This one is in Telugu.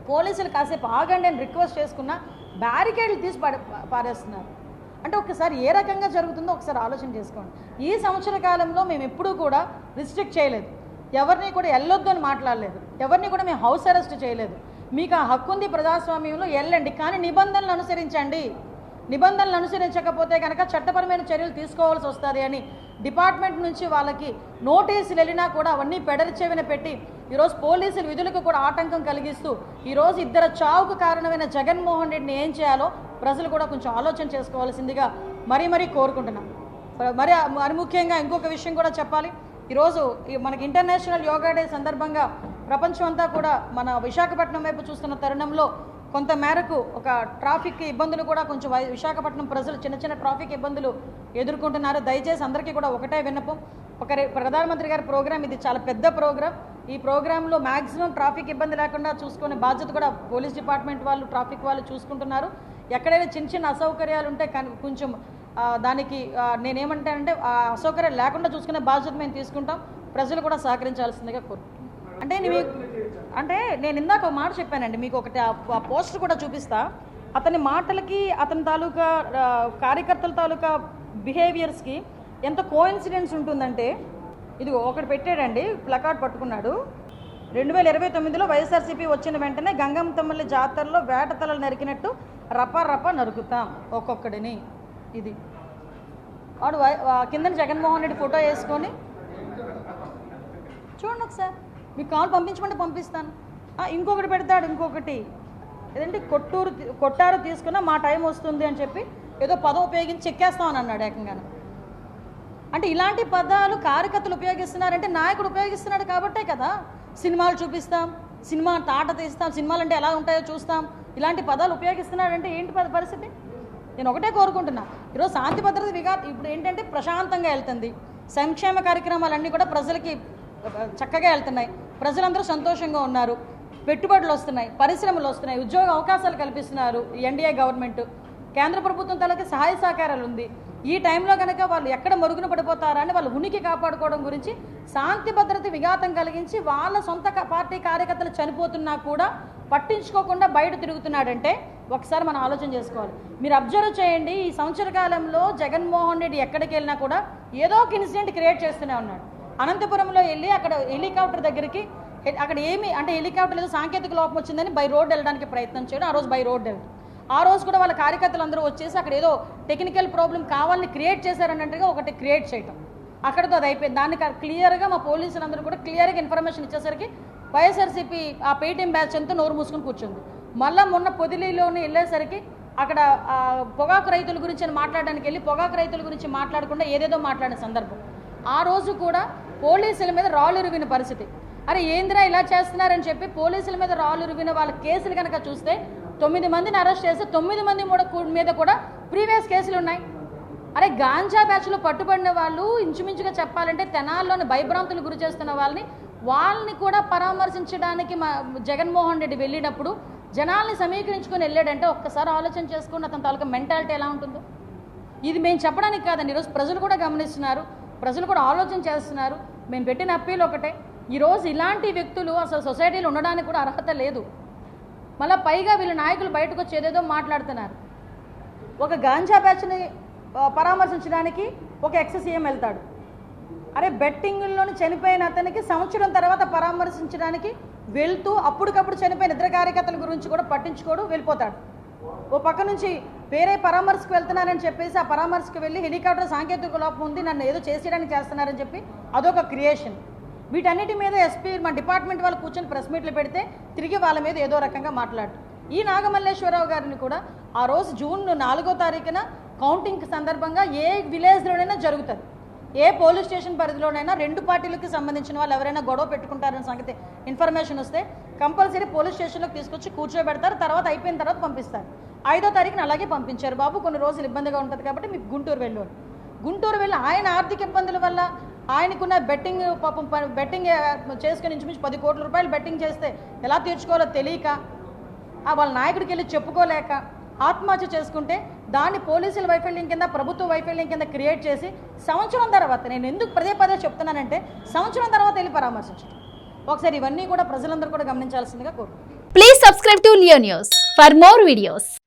పోలీసులు కాసేపు ఆగండి అని రిక్వెస్ట్ చేసుకున్నా బ్యారికేడ్లు తీసి పారేస్తున్నారు. అంటే ఒకసారి ఏ రకంగా జరుగుతుందో ఒకసారి ఆలోచన చేసుకోండి. ఈ సంవత్సర కాలంలో మేము ఎప్పుడూ కూడా రిస్ట్రిక్ట్ చేయలేదు, ఎవరిని కూడా వెళ్ళొద్దు అని మాట్లాడలేదు, ఎవరిని కూడా మేము హౌస్ అరెస్ట్ చేయలేదు. మీకు ఆ హక్కు ఉంది ప్రజాస్వామ్యంలో, వెళ్ళండి, కానీ నిబంధనలు అనుసరించండి. నిబంధనలు అనుసరించకపోతే కనుక చట్టపరమైన చర్యలు తీసుకోవాల్సి వస్తుంది అని డిపార్ట్మెంట్ నుంచి వాళ్ళకి నోటీసులు వెళ్ళినా కూడా అవన్నీ పెడరిచెవిన పెట్టి ఈరోజు పోలీసుల విధులకు కూడా ఆటంకం కలిగిస్తూ ఈరోజు ఇద్దరు చావుకు కారణమైన జగన్మోహన్ రెడ్డిని ఏం చేయాలో ప్రజలు కూడా కొంచెం ఆలోచన చేసుకోవాల్సిందిగా మరీ కోరుకుంటున్నాం. మరి ముఖ్యంగా ఇంకొక విషయం కూడా చెప్పాలి. ఈరోజు మనకి ఇంటర్నేషనల్ యోగా డే సందర్భంగా ప్రపంచం అంతా కూడా మన విశాఖపట్నం వైపు చూస్తున్న తరుణంలో కొంత మేరకు ఒక ట్రాఫిక్ ఇబ్బందులు కూడా కొంచెం విశాఖపట్నం ప్రజలు చిన్న ట్రాఫిక్ ఇబ్బందులు ఎదుర్కొంటున్నారు. దయచేసి అందరికీ కూడా ఒకటే విన్నపం, ప్రధానమంత్రి గారి ప్రోగ్రాం ఇది చాలా పెద్ద ప్రోగ్రాం. ఈ ప్రోగ్రాంలో మ్యాక్సిమం ట్రాఫిక్ ఇబ్బంది లేకుండా చూసుకునే బాధ్యత కూడా పోలీస్ డిపార్ట్మెంట్ వాళ్ళు, ట్రాఫిక్ వాళ్ళు చూసుకుంటున్నారు. ఎక్కడైనా చిన్న అసౌకర్యాలు ఉంటే కొంచెం దానికి నేనేమంటానంటే ఆ అసౌకర్యాలు లేకుండా చూసుకునే బాధ్యత మేము తీసుకుంటాం. ప్రజలు కూడా సహకరించాల్సిందిగా కోరుకుంటున్నాం. అంటే నేను ఇందాక ఒక మాట చెప్పానండి, మీకు ఒకటి ఆ పోస్టర్ కూడా చూపిస్తా. అతని మాటలకి అతని తాలూకా కార్యకర్తల తాలూకా బిహేవియర్స్కి ఎంత కోఇన్సిడెన్స్ ఉంటుందంటే, ఇది ఒకటి పెట్టాడండి, ప్లకార్డ్ పట్టుకున్నాడు. 2029లో వైఎస్ఆర్సీపీ వచ్చిన వెంటనే గంగమ్మ తమ్ముళ్ళ జాతరలో వేట తలలు నరికినట్టు రప నరుకుతాం ఒక్కొక్కడిని. ఇది వాడు కింద జగన్మోహన్ రెడ్డి ఫోటో వేసుకొని చూడండి ఒకసారి, మీకు కాల్ పంపించమంటే పంపిస్తాను. ఇంకొకటి పెడతాడు, ఇంకొకటి ఏదంటే కొట్టారు తీసుకున్నా మా టైం వస్తుంది అని చెప్పి ఏదో పదం ఉపయోగించి చెక్కేస్తామని అన్నాడు ఏకంగా. అంటే ఇలాంటి పదాలు కార్యకర్తలు ఉపయోగిస్తున్నారంటే నాయకుడు ఉపయోగిస్తున్నాడు కాబట్టే కదా. సినిమాలు చూపిస్తాం, సినిమా తాట తీస్తాం, సినిమాలు అంటే ఎలా ఉంటాయో చూస్తాం, ఇలాంటి పదాలు ఉపయోగిస్తున్నాడంటే ఏంటి పరిస్థితి? నేను ఒకటే కోరుకుంటున్నా, ఈరోజు శాంతి భద్రత ఇప్పుడు ఏంటంటే ప్రశాంతంగా వెళ్తుంది, సంక్షేమ కార్యక్రమాలన్నీ కూడా ప్రజలకి చక్కగా వెళ్తున్నాయి, ప్రజలందరూ సంతోషంగా ఉన్నారు, పెట్టుబడులు వస్తున్నాయి, పరిశ్రమలు వస్తున్నాయి, ఉద్యోగ అవకాశాలు కల్పిస్తున్నారు ఎన్డీఏ గవర్నమెంట్, కేంద్ర ప్రభుత్వం తలకి సహాయ సహకారాలు ఉంది. ఈ టైంలో కనుక వాళ్ళు ఎక్కడ మరుగున పడిపోతారా అని వాళ్ళ ఉనికి కాపాడుకోవడం గురించి శాంతి భద్రత విఘాతం కలిగించి వాళ్ళ సొంత పార్టీ కార్యకర్తలు చనిపోతున్నా కూడా పట్టించుకోకుండా బయట తిరుగుతున్నాడంటే ఒకసారి మనం ఆలోచన చేసుకోవాలి. మీరు అబ్జర్వ్ చేయండి, ఈ సంవత్సర కాలంలో జగన్మోహన్ రెడ్డి ఎక్కడికి వెళ్ళినా కూడా ఏదో ఒక ఇన్సిడెంట్ క్రియేట్ చేస్తూనే ఉన్నాడు. అనంతపురంలో వెళ్ళి అక్కడ హెలికాప్టర్ దగ్గరికి, అక్కడ ఏమి అంటే హెలికాప్టర్ ఏదో సాంకేతిక లోపం వచ్చిందని బై రోడ్ వెళ్ళడానికి ప్రయత్నం చేయడం, ఆ రోజు బై రోడ్ వెళ్ళడం. ఆ రోజు కూడా వాళ్ళ కార్యకర్తలు అందరూ వచ్చేసి అక్కడ ఏదో టెక్నికల్ ప్రాబ్లం కావాలని క్రియేట్ చేశారన్నట్టుగా ఒకటి క్రియేట్ చేయటం, అక్కడితో అది అయిపోయింది. దాన్ని క్లియర్గా మా పోలీసులందరూ కూడా క్లియర్గా ఇన్ఫర్మేషన్ ఇచ్చేసరికి వైఎస్ఆర్సీపీ ఆ పేటీఎం బ్యాచ్ అంతా నోరు మూసుకొని కూర్చుంది. మళ్ళీ మొన్న పొదిలిలోని వెళ్ళేసరికి అక్కడ పొగాకు రైతుల గురించి మాట్లాడడానికి వెళ్ళి పొగాకు రైతుల గురించి మాట్లాడకుండా ఏదేదో మాట్లాడిన సందర్భం. ఆ రోజు కూడా పోలీసుల మీద రాళ్ళు రువిన పరిస్థితి. అరే ఏందిరా ఇలా చేస్తున్నారని చెప్పి పోలీసుల మీద రాళ్ళు రువిన వాళ్ళ కేసులు కనుక చూస్తే 9 మందిని అరెస్ట్ చేసి 9 మంది మీద కూడా ప్రీవియస్ కేసులు ఉన్నాయి. అరే గాంజా బ్యాచ్లో పట్టుబడిన వాళ్ళు ఇంచుమించుగా చెప్పాలంటే తెనాల్లోని భయభ్రాంతులు గురి చేస్తున్న వాళ్ళని కూడా పరామర్శించడానికి జగన్మోహన్ రెడ్డి వెళ్ళినప్పుడు జనాల్ని సమీకరించుకొని వెళ్ళాడంటే ఒక్కసారి ఆలోచన చేసుకుని అతని తాలూకా మెంటాలిటీ ఎలా ఉంటుందో. ఇది మేము చెప్పడానికి కాదండి, ఈరోజు ప్రజలు కూడా గమనిస్తున్నారు, ప్రజలు కూడా ఆలోచన చేస్తున్నారు. మేము పెట్టిన అప్పీల్ ఒకటే, ఈరోజు ఇలాంటి వ్యక్తులు అసలు సొసైటీలో ఉండడానికి కూడా అర్హత లేదు. మళ్ళీ పైగా వీళ్ళ నాయకులు బయటకు వచ్చి ఏదేదో మాట్లాడుతున్నారు. ఒక గాంజా బ్యాచ్ని పరామర్శించడానికి ఒక ఎక్స్-సీఎం వెళ్తాడు. అరే బెట్టింగ్లోని చనిపోయిన అతనికి సంవత్సరం తర్వాత పరామర్శించడానికి వెళ్తూ అప్పటికప్పుడు చనిపోయిన ఇద్దరు కార్యకర్తల గురించి కూడా పట్టించుకోడు, వెళ్ళిపోతాడు. ఓ పక్క నుంచి వేరే పరామర్శకు వెళ్తున్నారని చెప్పేసి ఆ పరామర్శకు వెళ్ళి హెలికాప్టర్ సాంకేతిక లోపం ఉంది నన్ను ఏదో చేసేయడానికి చేస్తున్నారని చెప్పి అదొక క్రియేషన్. వీటన్నిటి మీద ఎస్పీ మా డిపార్ట్మెంట్ వాళ్ళు కూర్చొని ప్రెస్ మీట్లు పెడితే తిరిగి వాళ్ళ మీద ఏదో రకంగా మాట్లాడు. ఈ నాగమల్లేశ్వరరావు గారిని కూడా ఆ రోజు జూన్ 4వ తారీఖున కౌంటింగ్ సందర్భంగా ఏ విలేజ్లోనైనా జరుగుతుంది, ఏ పోలీస్ స్టేషన్ పరిధిలోనైనా 2 పార్టీలకు సంబంధించిన వాళ్ళు ఎవరైనా గొడవ పెట్టుకుంటారనే సంగతి ఇన్ఫర్మేషన్ వస్తే కంపల్సరీ పోలీస్ స్టేషన్లోకి తీసుకొచ్చి కూర్చోబెడతారు, తర్వాత అయిపోయిన తర్వాత పంపిస్తారు. 5వ తారీఖున అలాగే పంపించారు. బాబు కొన్ని రోజులు ఇబ్బందిగా ఉంటుంది కాబట్టి మీకు గుంటూరు వెళ్ళి ఆయన ఆర్థిక ఇబ్బందుల వల్ల ఆయనకున్న బెట్టింగ్ చేసుకుని ఇంచుమించు 10 కోట్ల రూపాయలు బెట్టింగ్ చేస్తే ఎలా తీర్చుకోవాలో తెలియక వాళ్ళ నాయకుడికి వెళ్ళి చెప్పుకోలేక ఆత్మహత్య చేసుకుంటే దాన్ని పోలీసుల వైఫల్యం కింద ప్రభుత్వ వైఫల్యం కింద క్రియేట్ చేసి సంవత్సరం తర్వాత, నేను ఎందుకు పదే చెప్తున్నానంటే సంవత్సరం తర్వాత వెళ్ళి పరామర్శించడం. ఒకసారి ఇవన్నీ కూడా ప్రజలందరూ కూడా గమనించాల్సిందిగా కోరుకుంటున్నాను. Please subscribe to Leo News for more videos.